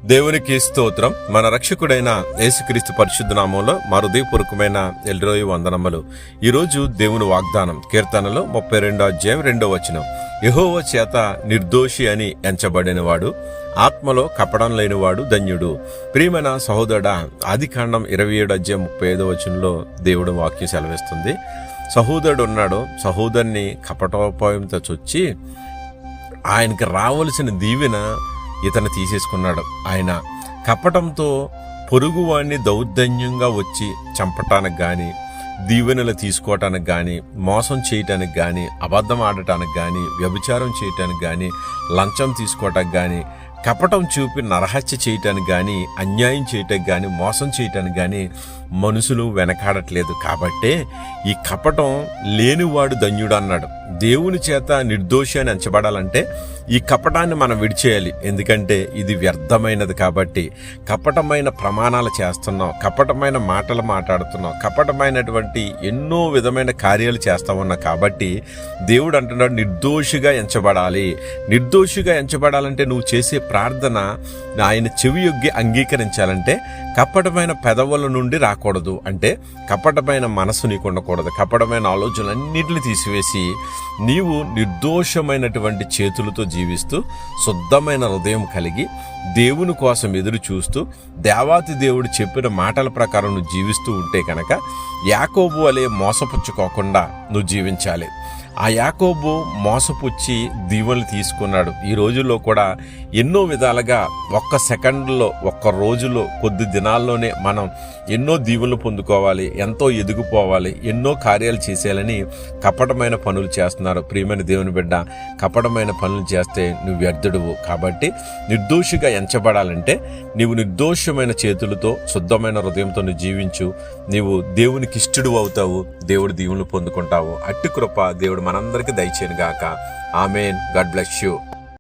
దేవునికి స్తోత్రం. మన రక్షకుడైన యేసుక్రీస్తు పరిశుద్ధ నామంలో మా హృదయపూర్వకమైన ఎల్రోయి వందనములు. ఈరోజు దేవుని వాగ్దానం కీర్తనలో 32:2 యెహోవా చేత నిర్దోషి అని ఎంచబడినవాడు, ఆత్మలో కపడం లేనివాడు ధన్యుడు. ప్రియమైన సహోదరుడా, ఆదికాండం 27:35 దేవుడు వాక్యం సెలవిస్తుంది. సహోదరుడు ఉన్నాడు, సహోదరుని కపటోపాయంతో చొచ్చి ఆయనకి రావలసిన దీవెన ఇతను తీసేసుకున్నాడు. ఆయన కపటంతో పొరుగువాణ్ణి దౌర్జన్యంగా వచ్చి చంపటానికి కానీ, దీవెనలు తీసుకోవటానికి కానీ, మోసం చేయటానికి కానీ, అబద్ధం ఆడటానికి కానీ, వ్యభిచారం చేయటానికి కానీ, లంచం తీసుకోవటానికి కానీ, కపటం చూపి నరహత్య చేయటానికి కానీ, అన్యాయం చేయటానికి కానీ, మోసం చేయటానికి కానీ మనుషులు వెనకాడట్లేదు. కాబట్టే ఈ కపటం లేనివాడు ధన్యుడు అన్నాడు. దేవుని చేత నిర్దోషి అని ఎంచబడాలంటే ఈ కపటాన్ని మనం విడిచేయాలి. ఎందుకంటే ఇది వ్యర్థమైనది. కాబట్టి కపటమైన ప్రమాణాలు చేస్తున్నాం, కపటమైన మాటలు మాట్లాడుతున్నాం, కపటమైనటువంటి ఎన్నో విధమైన కార్యాలు చేస్తా ఉన్నాం. కాబట్టి దేవుడు అంటున్నాడు నిర్దోషిగా ఎంచబడాలి. నిర్దోషిగా ఎంచబడాలంటే నువ్వు చేసే ప్రార్థన ఆయన చెవి యొగ్గి అంగీకరించాలంటే కపటమైన పెదవుల నుండి రాకూడదు. అంటే కపటమైన మనసు నీకు ఉండకూడదు. కపటమైన ఆలోచనలన్నింటినీ తీసివేసి నీవు నిర్దోషమైనటువంటి చేతులతో జీవిస్తూ శుద్ధమైన హృదయం కలిగి దేవుని కోసం ఎదురు చూస్తూ దేవాతి దేవుడు చెప్పిన మాటల ప్రకారం నువ్వు జీవిస్తూ ఉంటే కనుక యాకోబు వలె మోసపుచ్చుకోకుండా నువ్వు జీవించాలి. ఆ యాకోబు మోసపుచ్చి దీవెనలు తీసుకున్నాడు. ఈ రోజుల్లో కూడా ఎన్నో విధాలుగా ఒక్క సెకండ్లో, ఒక్క రోజులో, కొద్ది దినాల్లోనే మనం ఎన్నో దీవెనలు పొందుకోవాలి, ఎంతో ఎదిగిపోవాలి, ఎన్నో కార్యాలు చేసేయాలని కపటమైన పనులు చేస్తున్నారు. ప్రియమైన దేవుని బిడ్డ, కపటమైన పనులు చేస్తే నువ్వు వ్యర్థుడువు. కాబట్టి నిర్దోషిగా ఎంచబడాలంటే నీవు నిర్దోషమైన చేతులతో శుద్ధమైన హృదయంతో నువ్వు జీవించు. నీవు దేవునికి ఇష్టడు అవుతావు, దేవుడు దీవెనలు పొందుకుంటావు. అట్టి కృప దేవుడు మనందరికీ దయచేయను గాక. ఆమేన్. God bless you.